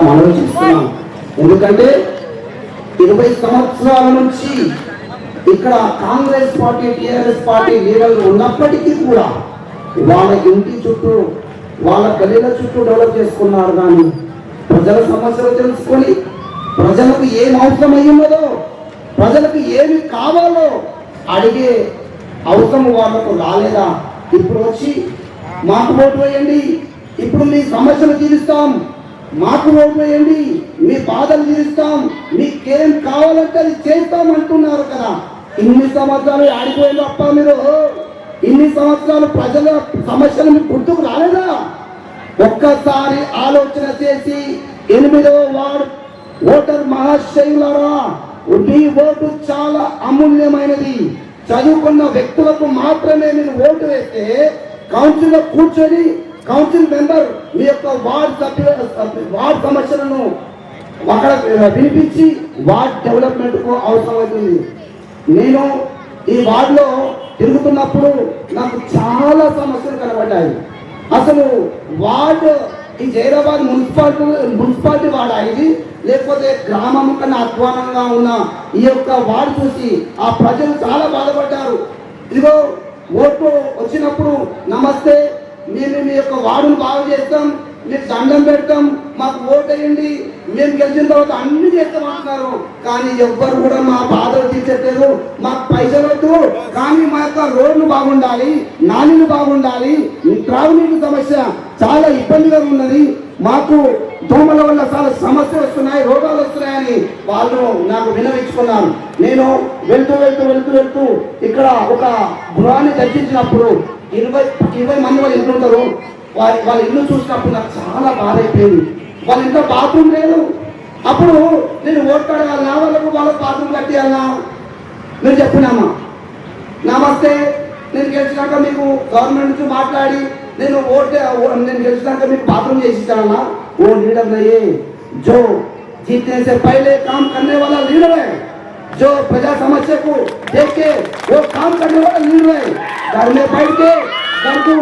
మనవి చేస్తున్నాం. ఎందుకంటే 20 సంవత్సరాల నుంచి ఇక్కడ కాంగ్రెస్ పార్టీ టీఆర్ఎస్ పార్టీ లీడర్లు ఉన్నప్పటికీ కూడా వాళ్ళ ఇంటి చుట్టూ వాళ్ళ గల్లీల చుట్టూ డెవలప్ చేసుకున్నారు. కానీ ప్రజల సమస్యలు తెలుసుకొని ప్రజలకు ఏం అవసరం అయ్యున్నదో ప్రజలకు ఏమి కావాలో అడిగే అవసరం వాళ్ళకు రాలేదా? ఇప్పుడు వచ్చి మాకు ఓటు వేయండి, ఇప్పుడు మీ సమస్యలు తీరుస్తాం, మాకు ఓటు వేయండి, మీ బాధలు తీరుస్తాం, మీకేం కావాలంటే అది చేస్తాం అంటున్నారు కదా. ఇన్ని సంవత్సరాలు ఆడిపోయింది అప్ప మీరు, ఇన్ని సంవత్సరాలు ప్రజల సమస్యలు మీకు గుర్తుకు రాలేదా? ఒక్కసారి ఆలోచన చేసి 8వ వార్డు ఓటర్ మహాశయులారా, మీ ఓటు చాలా అమూల్యమైనది. చదువుకున్న వ్యక్తులకు మాత్రమే మీరు ఓటు వేస్తే కౌన్సిల్లో కూర్చొని కౌన్సిల్ మెంబర్ మీ యొక్క వార్డ్ సమస్యలను అక్కడ వినిపించి వార్డ్ డెవలప్మెంట్ కు అవసరమవుతుంది. నేను ఈ వార్డులో తిరుగుతున్నప్పుడు నాకు చాలా సమస్యలు కనబడ్డాయి. అసలు వార్డు ఈ జైరాబాద్ మున్సిపాలిటీ వార్డా ఇది, లేకపోతే గ్రామం కన్నా అధ్వానంగా ఉన్న ఈ యొక్క వార్డు చూసి ఆ ప్రజలు చాలా బాధపడ్డారు. ఇదిగో ఓటు వచ్చినప్పుడు నమస్తే, మేము మీ యొక్క వార్డును బాగు చేస్తాం, మీకు దండం పెడతాం, మాకు ఓటు వేయండి, మేము గెలిచిన తర్వాత అన్ని చేస్తామంటున్నారు. కానీ ఎవ్వరు కూడా మా బాధలు తీర్చట్లేదు. మాకు పైసలు వద్దు, కానీ మా యొక్క రోడ్లు బాగుండాలి, నాణ్యలు బాగుండాలి, త్రాగునీటి సమస్య చాలా ఇబ్బందిగా ఉన్నది, మాకు దోమల వల్ల చాలా సమస్యలు వస్తున్నాయి, రోగాలు వస్తున్నాయని వాళ్ళు నాకు వినవించుకున్నారు. నేను వెళ్తూ వెళ్తూ వెళ్తూ వెళ్తూ ఇక్కడ ఒక గృహాన్ని దర్శించినప్పుడు 20 మంది వాళ్ళు ఇంట్లో ఉంటారు. వాళ్ళ ఇల్లు చూసినప్పుడు నాకు చాలా బాధ అయిపోయింది. వాళ్ళ ఇంట్లో బాత్రూమ్ లేదు. అప్పుడు నేను ఓటు అడగాలన్నా, వాళ్ళకు బాత్రూమ్ కట్టియాలన్నా? మీరు చెప్పినామా నమస్తే, నేను గెలిచినాక మీకు గవర్నమెంట్ నుంచి మాట్లాడి నేను గెలిచినాక మీకు బాత్రూమ్ చేసి ఇస్తానన్నా? वो लीडर नहीं है जो जीतने से पहले काम करने वाला लीडर है, जो प्रजा समस्या को देख के वो काम करने वाला लीडर है. घर में बैठ के घर को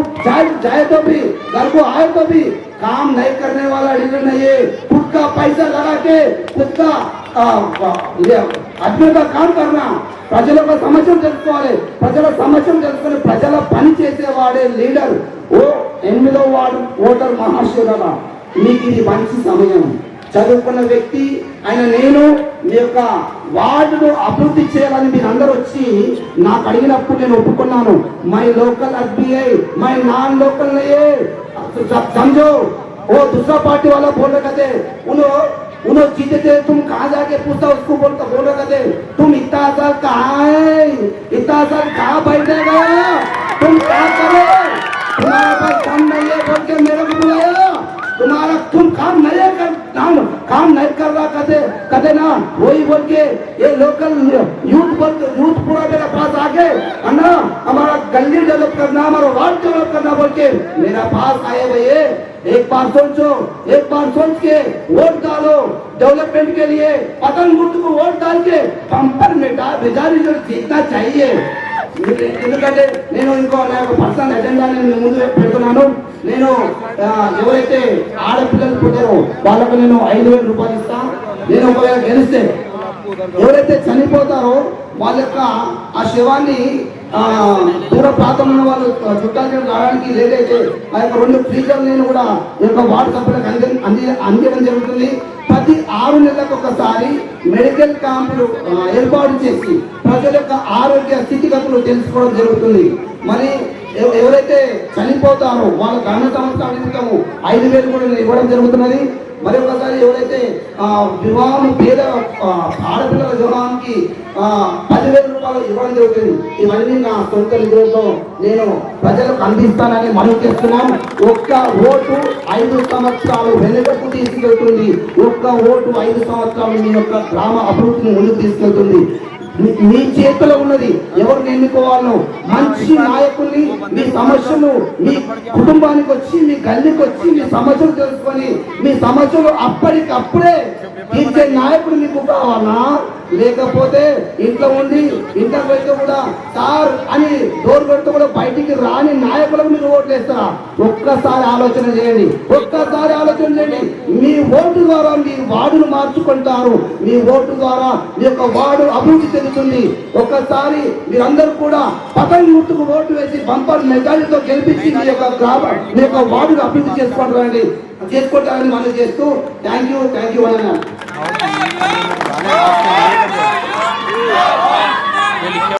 जाए तो भी घर को आए तो भी काम नहीं करने वाला लीडर नहीं है. खुद का पैसा लगा के खुद का आदमी का काम करना, ప్రజల సమస్యలు తెలుసుకోవాలి, ప్రజల సమస్యలు తెలుసుకుని ప్రజల పని చేసేవాడే లీడర్. ఓ 8వ వార్డు ఓటర్ మహాశయులారా, మీకు ఇది మంచి సమయం. చదువుకున్న వ్యక్తి ఆయన నేను మీ యొక్క వార్డును అభివృద్ధి చేయాలని మీరు అందరూ వచ్చి నాకు అడిగినప్పుడు నేను ఒప్పుకున్నాను. My local RBI, my non local नहीं है, समझो. वो दूसरा पार्टी वाला बोल रहे थे, उन्होंने जीते थे, तुम कहाँ जाके पूछता उसको बोल रहे थे, तुम इतना साल कहाँ है, इतना साल कहाँ बैठे गया, तुम क्या करो, तुम्हारा पास काम नहीं है बोल के मेरे को बुलाया, तुम्हारा तुम काम नहीं कर रहा कहते ना, वही बोल के ये लोकल यूथ पूरा मेरे पास आके अन्ना हमारा गली डेवलप करना, हमारा वार्ड डेवलप करना बोल के मेरा पास आए भैया. एक बार सोचो, एक बार सोच के वोट डालो डेवलपमेंट के लिए. पतन गुट को वोट डाल के पंपर में रिजर्वेशन जीतना चाहिए. ఎందుకంటే నేను ఇంకో నా యొక్క పర్సనల్ ఎజెండా నేను ముందు పెడుతున్నాను. నేను ఎవరైతే ఆడపిల్లలు పుట్టారో వాళ్ళకు నేను 5,000 రూపాయలు ఇస్తాను. నేను ఒకవేళ గెలిస్తే ఎవరైతే చనిపోతారో వాళ్ళ యొక్క ఆ శవాన్ని దూర ప్రాంతంలో వాళ్ళు చుట్టాలు రావడానికి లేదైతే ఆ యొక్క 2 ఫ్రీజర్లు నేను కూడా ఈ యొక్క వార్డు సభ్యులకు అందించడం జరుగుతుంది. ప్రతి 6 నెలలకు ఒకసారి మెడికల్ క్యాంపులు ఏర్పాటు చేసి ప్రజల యొక్క ఆరోగ్య స్థితిగతులు తెలుసుకోవడం జరుగుతుంది. మరి ఎవరైతే చనిపోతారో వాళ్ళ గణ సంవత్సరాల నిమిత్తము 5,000 కూడా ఇవ్వడం జరుగుతున్నది. మరి ఒకసారి ఎవరైతే వివాహం పేద ఆడపిల్లల వివాహానికి 10,000 రూపాయలు ఇవ్వడం జరుగుతుంది. ఇవన్నీ నా సొంత నిధులతో నేను ప్రజలకు అందిస్తానని మనం చేస్తున్నాం. ఒక్క ఓటు 5 సంవత్సరాలు వెనుకకు తీసుకెళ్తుంది. ఒక్క ఓటు 5 సంవత్సరాలు మీ యొక్క గ్రామ అభివృద్ధిని ముందుకు తీసుకెళ్తుంది. మీ చేతిలో ఉన్నది ఎవరు ఎన్నుకోవాలో మంచి నాయకుల్ని. మీ సమస్యలు మీ కుటుంబానికి వచ్చి మీ గల్లీకి వచ్చి మీ సమస్యలు తెలుసుకొని మీ సమస్యలు అప్పటికప్పుడే తీర్చే నాయకుడు మీకు కావాలా, లేకపోతే ఇంట్లో ఉండి ఇంట్లో పోయితే కూడా సార్ అని డోర్ కొడితే కూడా బయటికి రాని నాయకులకు మీరు ఓట్లు వేస్తారా? ఒక్కసారి ఆలోచన చేయండి, ఒక్కసారి ఆలోచన చేయండి. మీ ఓటు ద్వారా మీ వార్డును మార్చుకుంటారు, మీ ఓటు ద్వారా మీ యొక్క వార్డు అభివృద్ధి చెందుతుంది. ఒక్కసారి మీరందరూ కూడా పతంగ్ గుర్తుకు ఓటు వేసి బంపర్ మెజారిటీతో గెలిపించి మీ యొక్క వార్డును అభివృద్ధి చేసుకుంటారని మనం చేస్తూ థ్యాంక్ యూ అన్న.